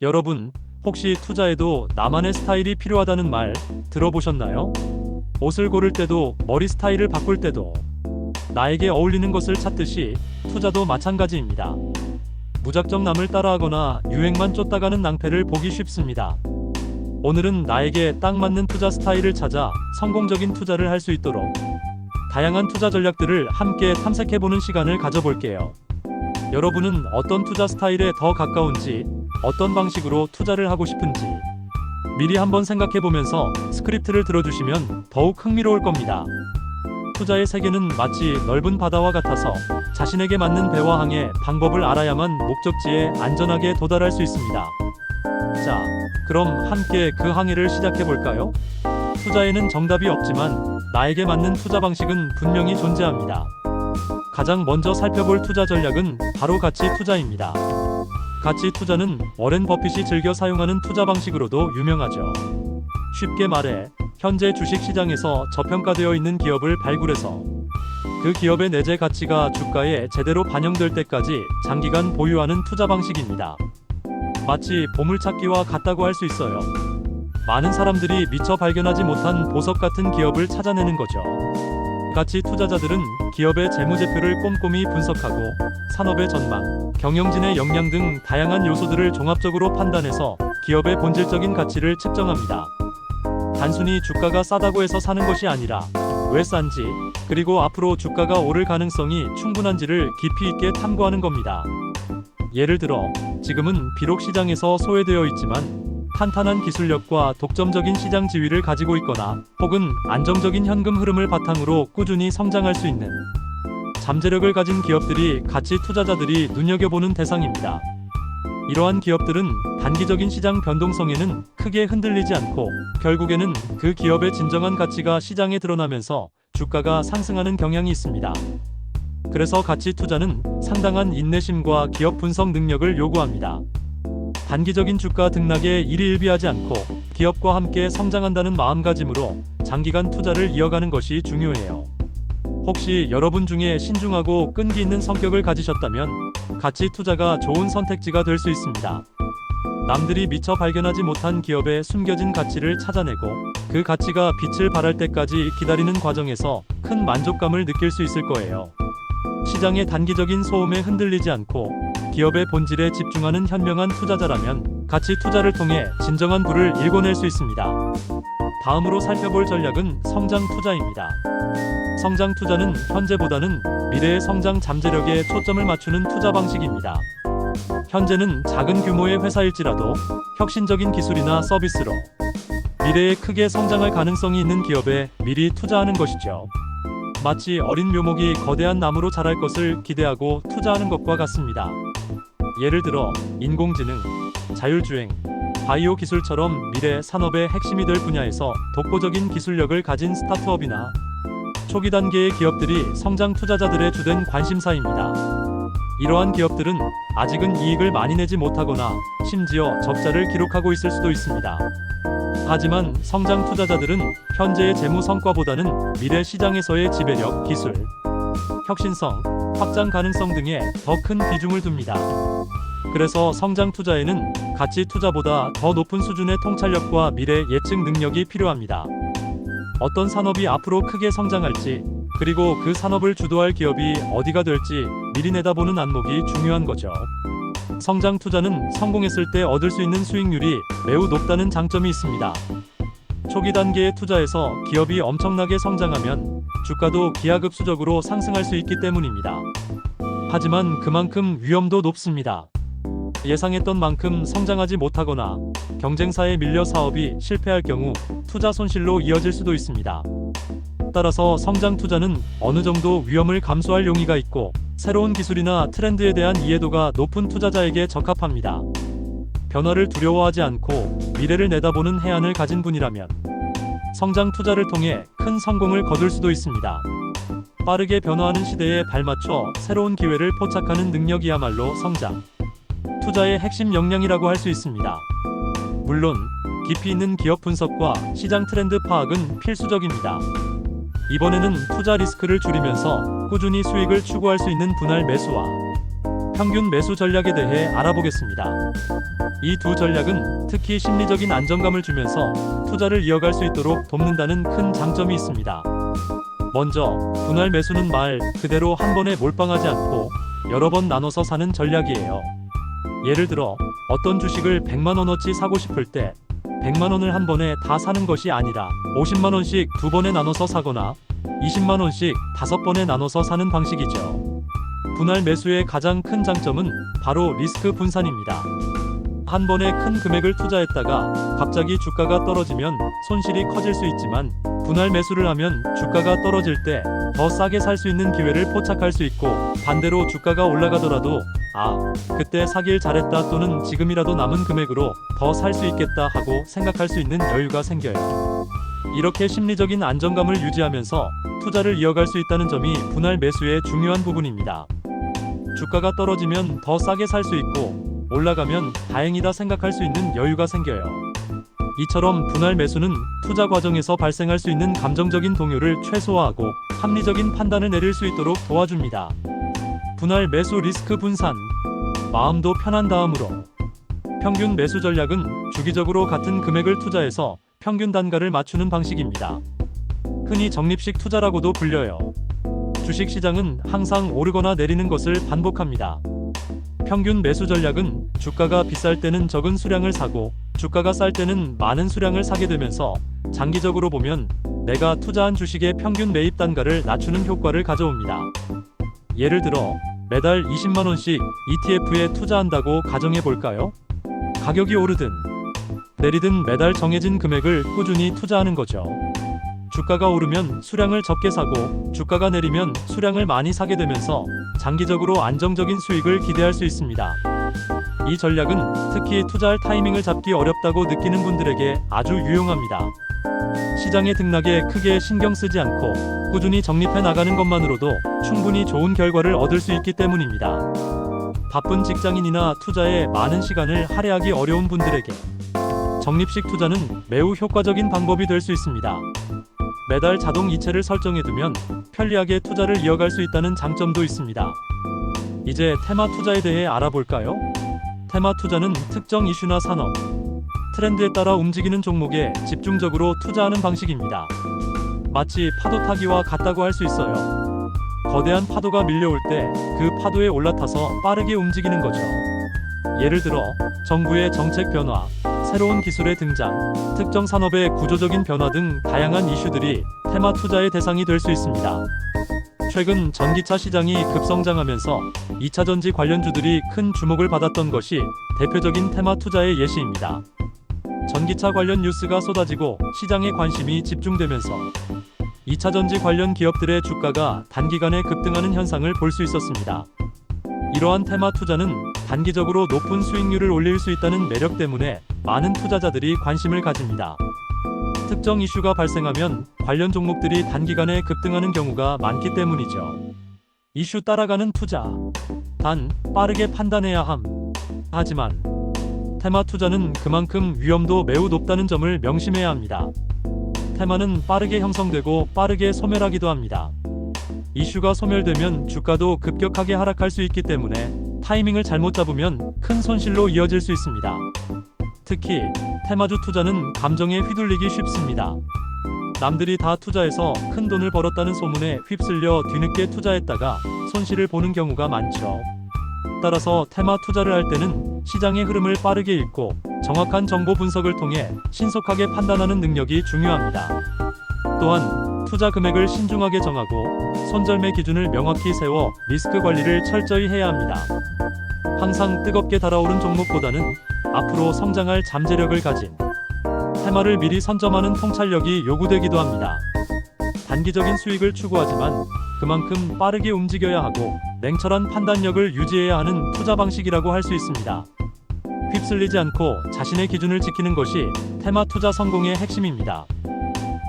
여러분, 혹시 투자에도 나만의 스타일이 필요하다는 말 들어보셨나요? 옷을 고를 때도 머리 스타일을 바꿀 때도 나에게 어울리는 것을 찾듯이 투자도 마찬가지입니다. 무작정 남을 따라하거나 유행만 쫓다가는 낭패를 보기 쉽습니다. 오늘은 나에게 딱 맞는 투자 스타일을 찾아 성공적인 투자를 할 수 있도록 다양한 투자 전략들을 함께 탐색해보는 시간을 가져볼게요. 여러분은 어떤 투자 스타일에 더 가까운지, 어떤 방식으로 투자를 하고 싶은지 미리 한번 생각해보면서 스크립트를 들어주시면 더욱 흥미로울 겁니다. 투자의 세계는 마치 넓은 바다와 같아서 자신에게 맞는 배와 항해 방법을 알아야만 목적지에 안전하게 도달할 수 있습니다. 자, 그럼 함께 그 항해를 시작해볼까요? 투자에는 정답이 없지만 나에게 맞는 투자 방식은 분명히 존재합니다. 가장 먼저 살펴볼 투자 전략은 바로 가치 투자입니다. 가치 투자는 워렌 버핏이 즐겨 사용하는 투자 방식으로도 유명하죠. 쉽게 말해, 현재 주식 시장에서 저평가되어 있는 기업을 발굴해서 그 기업의 내재 가치가 주가에 제대로 반영될 때까지 장기간 보유하는 투자 방식입니다. 마치 보물찾기와 같다고 할 수 있어요. 많은 사람들이 미처 발견하지 못한 보석 같은 기업을 찾아내는 거죠. 가치 투자자들은 기업의 재무제표를 꼼꼼히 분석하고 산업의 전망, 경영진의 역량 등 다양한 요소들을 종합적으로 판단해서 기업의 본질적인 가치를 측정합니다. 단순히 주가가 싸다고 해서 사는 것이 아니라 왜 싼지, 그리고 앞으로 주가가 오를 가능성이 충분한지를 깊이 있게 탐구하는 겁니다. 예를 들어, 지금은 비록 시장에서 소외되어 있지만 탄탄한 기술력과 독점적인 시장 지위를 가지고 있거나 혹은 안정적인 현금 흐름을 바탕으로 꾸준히 성장할 수 있는 잠재력을 가진 기업들이 가치 투자자들이 눈여겨보는 대상입니다. 이러한 기업들은 단기적인 시장 변동성에는 크게 흔들리지 않고 결국에는 그 기업의 진정한 가치가 시장에 드러나면서 주가가 상승하는 경향이 있습니다. 그래서 가치 투자는 상당한 인내심과 기업 분석 능력을 요구합니다. 단기적인 주가 등락에 일희일비하지 않고 기업과 함께 성장한다는 마음가짐으로 장기간 투자를 이어가는 것이 중요해요. 혹시 여러분 중에 신중하고 끈기 있는 성격을 가지셨다면 가치 투자가 좋은 선택지가 될 수 있습니다. 남들이 미처 발견하지 못한 기업의 숨겨진 가치를 찾아내고 그 가치가 빛을 발할 때까지 기다리는 과정에서 큰 만족감을 느낄 수 있을 거예요. 시장의 단기적인 소음에 흔들리지 않고 기업의 본질에 집중하는 현명한 투자자라면 가치 투자를 통해 진정한 부를 일궈낼 수 있습니다. 다음으로 살펴볼 전략은 성장 투자입니다. 성장 투자는 현재보다는 미래의 성장 잠재력에 초점을 맞추는 투자 방식입니다. 현재는 작은 규모의 회사일지라도 혁신적인 기술이나 서비스로 미래에 크게 성장할 가능성이 있는 기업에 미리 투자하는 것이죠. 마치 어린 묘목이 거대한 나무로 자랄 것을 기대하고 투자하는 것과 같습니다. 예를 들어 인공지능, 자율주행, 바이오 기술처럼 미래 산업의 핵심이 될 분야에서 독보적인 기술력을 가진 스타트업이나 초기 단계의 기업들이 성장 투자자들의 주된 관심사입니다. 이러한 기업들은 아직은 이익을 많이 내지 못하거나 심지어 적자를 기록하고 있을 수도 있습니다. 하지만 성장 투자자들은 현재의 재무 성과보다는 미래 시장에서의 지배력, 기술, 혁신성, 확장 가능성 등에 더 큰 비중을 둡니다. 그래서 성장 투자에는 가치 투자보다 더 높은 수준의 통찰력과 미래 예측 능력이 필요합니다. 어떤 산업이 앞으로 크게 성장할지, 그리고 그 산업을 주도할 기업이 어디가 될지 미리 내다보는 안목이 중요한 거죠. 성장 투자는 성공했을 때 얻을 수 있는 수익률이 매우 높다는 장점이 있습니다. 초기 단계의 투자에서 기업이 엄청나게 성장하면 주가도 기하급수적으로 상승할 수 있기 때문입니다. 하지만 그만큼 위험도 높습니다. 예상했던 만큼 성장하지 못하거나 경쟁사에 밀려 사업이 실패할 경우 투자 손실로 이어질 수도 있습니다. 따라서 성장 투자는 어느 정도 위험을 감수할 용의가 있고 새로운 기술이나 트렌드에 대한 이해도가 높은 투자자에게 적합합니다. 변화를 두려워하지 않고 미래를 내다보는 해안을 가진 분이라면 성장 투자를 통해 큰 성공을 거둘 수도 있습니다. 빠르게 변화하는 시대에 발맞춰 새로운 기회를 포착하는 능력이야말로 성장 투자의 핵심 역량이라고 할 수 있습니다. 물론 깊이 있는 기업 분석과 시장 트렌드 파악은 필수적입니다. 이번에는 투자 리스크를 줄이면서 꾸준히 수익을 추구할 수 있는 분할 매수와 평균 매수 전략에 대해 알아보겠습니다. 이 두 전략은 특히 심리적인 안정감을 주면서 투자를 이어갈 수 있도록 돕는다는 큰 장점이 있습니다. 먼저, 분할 매수는 말 그대로 한 번에 몰빵하지 않고 여러 번 나눠서 사는 전략이에요. 예를 들어, 어떤 주식을 100만원어치 사고 싶을 때 100만원을 한 번에 다 사는 것이 아니라 50만원씩 두 번에 나눠서 사거나 20만원씩 5번에 나눠서 사는 방식이죠. 분할 매수의 가장 큰 장점은 바로 리스크 분산입니다. 한 번에 큰 금액을 투자했다가 갑자기 주가가 떨어지면 손실이 커질 수 있지만, 분할 매수를 하면 주가가 떨어질 때 더 싸게 살 수 있는 기회를 포착할 수 있고, 반대로 주가가 올라가더라도 그때 사길 잘했다 또는 지금이라도 남은 금액으로 더 살 수 있겠다 하고 생각할 수 있는 여유가 생겨요. 이렇게 심리적인 안정감을 유지하면서 투자를 이어갈 수 있다는 점이 분할 매수의 중요한 부분입니다. 주가가 떨어지면 더 싸게 살 수 있고, 올라가면 다행이다 생각할 수 있는 여유가 생겨요. 이처럼 분할 매수는 투자 과정에서 발생할 수 있는 감정적인 동요를 최소화하고 합리적인 판단을 내릴 수 있도록 도와줍니다. 분할 매수 리스크 분산. 마음도 편한 다음으로, 평균 매수 전략은 주기적으로 같은 금액을 투자해서 평균 단가를 맞추는 방식입니다. 흔히 적립식 투자라고도 불려요. 주식 시장은 항상 오르거나 내리는 것을 반복합니다. 평균 매수 전략은 주가가 비쌀 때는 적은 수량을 사고 주가가 쌀 때는 많은 수량을 사게 되면서 장기적으로 보면 내가 투자한 주식의 평균 매입 단가를 낮추는 효과를 가져옵니다. 예를 들어 매달 20만원씩 ETF에 투자한다고 가정해 볼까요? 가격이 오르든 내리든 매달 정해진 금액을 꾸준히 투자하는 거죠. 주가가 오르면 수량을 적게 사고 주가가 내리면 수량을 많이 사게 되면서 장기적으로 안정적인 수익을 기대할 수 있습니다. 이 전략은 특히 투자할 타이밍을 잡기 어렵다고 느끼는 분들에게 아주 유용합니다. 시장의 등락에 크게 신경 쓰지 않고 꾸준히 적립해 나가는 것만으로도 충분히 좋은 결과를 얻을 수 있기 때문입니다. 바쁜 직장인이나 투자에 많은 시간을 할애하기 어려운 분들에게 적립식 투자는 매우 효과적인 방법이 될 수 있습니다. 매달 자동 이체를 설정해두면 편리하게 투자를 이어갈 수 있다는 장점도 있습니다. 이제 테마 투자에 대해 알아볼까요? 테마 투자는 특정 이슈나 산업, 트렌드에 따라 움직이는 종목에 집중적으로 투자하는 방식입니다. 마치 파도 타기와 같다고 할 수 있어요. 거대한 파도가 밀려올 때 그 파도에 올라타서 빠르게 움직이는 거죠. 예를 들어 정부의 정책 변화, 새로운 기술의 등장, 특정 산업의 구조적인 변화 등 다양한 이슈들이 테마 투자의 대상이 될 수 있습니다. 최근 전기차 시장이 급성장하면서 2차전지 관련주들이 큰 주목을 받았던 것이 대표적인 테마 투자의 예시입니다. 전기차 관련 뉴스가 쏟아지고 시장에 관심이 집중되면서 2차전지 관련 기업들의 주가가 단기간에 급등하는 현상을 볼 수 있었습니다. 이러한 테마 투자는 단기적으로 높은 수익률을 올릴 수 있다는 매력 때문에 많은 투자자들이 관심을 가집니다. 특정 이슈가 발생하면 관련 종목들이 단기간에 급등하는 경우가 많기 때문이죠. 이슈 따라가는 투자. 단, 빠르게 판단해야 함. 하지만 테마 투자는 그만큼 위험도 매우 높다는 점을 명심해야 합니다. 테마는 빠르게 형성되고 빠르게 소멸하기도 합니다. 이슈가 소멸되면 주가도 급격하게 하락할 수 있기 때문에 타이밍을 잘못 잡으면 큰 손실로 이어질 수 있습니다. 특히 테마주 투자는 감정에 휘둘리기 쉽습니다. 남들이 다 투자해서 큰 돈을 벌었다는 소문에 휩쓸려 뒤늦게 투자했다가 손실을 보는 경우가 많죠. 따라서 테마 투자를 할 때는 시장의 흐름을 빠르게 읽고 정확한 정보 분석을 통해 신속하게 판단하는 능력이 중요합니다. 또한 투자 금액을 신중하게 정하고 손절매 기준을 명확히 세워 리스크 관리를 철저히 해야 합니다. 항상 뜨겁게 달아오른 종목보다는 앞으로 성장할 잠재력을 가진 테마를 미리 선점하는 통찰력이 요구되기도 합니다. 단기적인 수익을 추구하지만 그만큼 빠르게 움직여야 하고 냉철한 판단력을 유지해야 하는 투자 방식이라고 할 수 있습니다. 휩쓸리지 않고 자신의 기준을 지키는 것이 테마 투자 성공의 핵심입니다.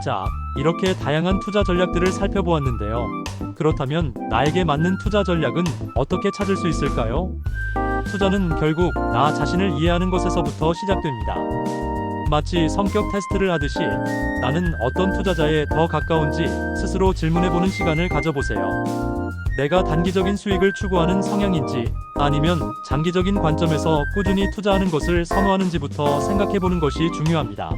자, 이렇게 다양한 투자 전략들을 살펴보았는데요. 그렇다면 나에게 맞는 투자 전략은 어떻게 찾을 수 있을까요? 투자는 결국 나 자신을 이해하는 것에서부터 시작됩니다. 마치 성격 테스트를 하듯이 나는 어떤 투자자에 더 가까운지 스스로 질문해보는 시간을 가져보세요. 내가 단기적인 수익을 추구하는 성향인지 아니면 장기적인 관점에서 꾸준히 투자하는 것을 선호하는지부터 생각해보는 것이 중요합니다.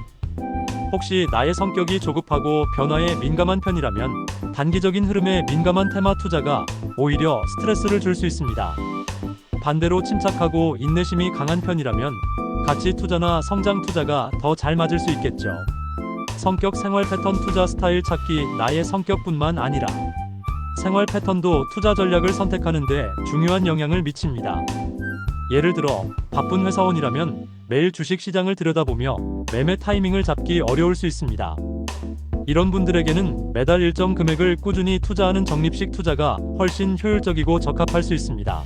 혹시 나의 성격이 조급하고 변화에 민감한 편이라면 단기적인 흐름에 민감한 테마 투자가 오히려 스트레스를 줄 수 있습니다. 반대로 침착하고 인내심이 강한 편이라면 가치 투자나 성장 투자가 더 잘 맞을 수 있겠죠. 성격 생활 패턴 투자 스타일 찾기 나의 성격뿐만 아니라 생활 패턴도 투자 전략을 선택하는 데 중요한 영향을 미칩니다. 예를 들어 바쁜 회사원이라면 매일 주식 시장을 들여다보며 매매 타이밍을 잡기 어려울 수 있습니다. 이런 분들에게는 매달 일정 금액을 꾸준히 투자하는 적립식 투자가 훨씬 효율적이고 적합할 수 있습니다.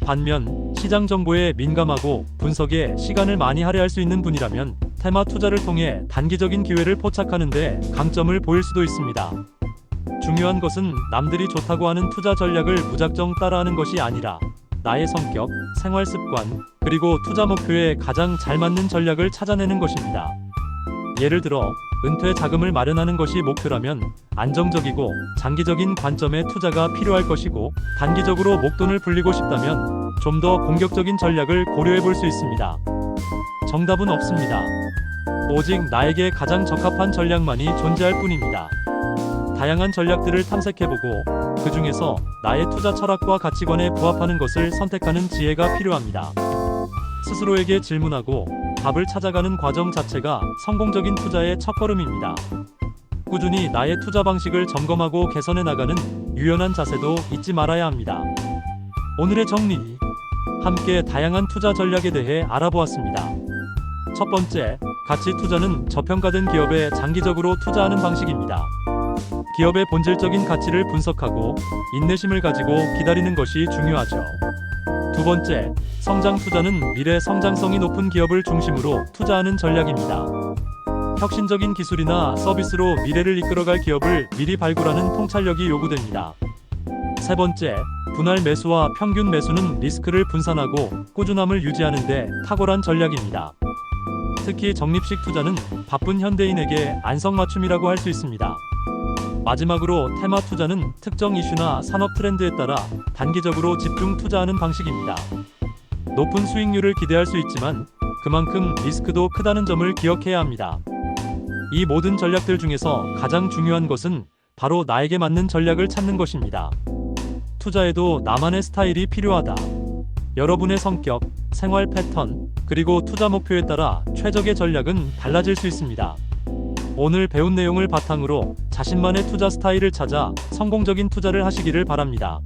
반면 시장 정보에 민감하고 분석에 시간을 많이 할애할 수 있는 분이라면 테마 투자를 통해 단기적인 기회를 포착하는 데 강점을 보일 수도 있습니다. 중요한 것은 남들이 좋다고 하는 투자 전략을 무작정 따라하는 것이 아니라 나의 성격, 생활 습관, 그리고 투자 목표에 가장 잘 맞는 전략을 찾아내는 것입니다. 예를 들어 은퇴 자금을 마련하는 것이 목표라면 안정적이고 장기적인 관점의 투자가 필요할 것이고, 단기적으로 목돈을 불리고 싶다면 좀 더 공격적인 전략을 고려해 볼 수 있습니다. 정답은 없습니다. 오직 나에게 가장 적합한 전략만이 존재할 뿐입니다. 다양한 전략들을 탐색해보고 그 중에서 나의 투자 철학과 가치관에 부합하는 것을 선택하는 지혜가 필요합니다. 스스로에게 질문하고 답을 찾아가는 과정 자체가 성공적인 투자의 첫걸음입니다. 꾸준히 나의 투자 방식을 점검하고 개선해 나가는 유연한 자세도 잊지 말아야 합니다. 오늘의 정리. 함께 다양한 투자 전략에 대해 알아보았습니다. 첫 번째, 가치 투자는 저평가된 기업에 장기적으로 투자하는 방식입니다. 기업의 본질적인 가치를 분석하고 인내심을 가지고 기다리는 것이 중요하죠. 두 번째, 성장 투자는 미래 성장성이 높은 기업을 중심으로 투자하는 전략입니다. 혁신적인 기술이나 서비스로 미래를 이끌어갈 기업을 미리 발굴하는 통찰력이 요구됩니다. 세 번째, 분할 매수와 평균 매수는 리스크를 분산하고 꾸준함을 유지하는 데 탁월한 전략입니다. 특히 적립식 투자는 바쁜 현대인에게 안성맞춤이라고 할 수 있습니다. 마지막으로 테마 투자는 특정 이슈나 산업 트렌드에 따라 단기적으로 집중 투자하는 방식입니다. 높은 수익률을 기대할 수 있지만 그만큼 리스크도 크다는 점을 기억해야 합니다. 이 모든 전략들 중에서 가장 중요한 것은 바로 나에게 맞는 전략을 찾는 것입니다. 투자에도 나만의 스타일이 필요하다. 여러분의 성격, 생활 패턴, 그리고 투자 목표에 따라 최적의 전략은 달라질 수 있습니다. 오늘 배운 내용을 바탕으로 자신만의 투자 스타일을 찾아 성공적인 투자를 하시기를 바랍니다.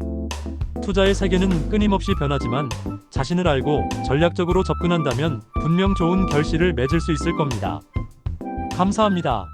투자의 세계는 끊임없이 변하지만 자신을 알고 전략적으로 접근한다면 분명 좋은 결실을 맺을 수 있을 겁니다. 감사합니다.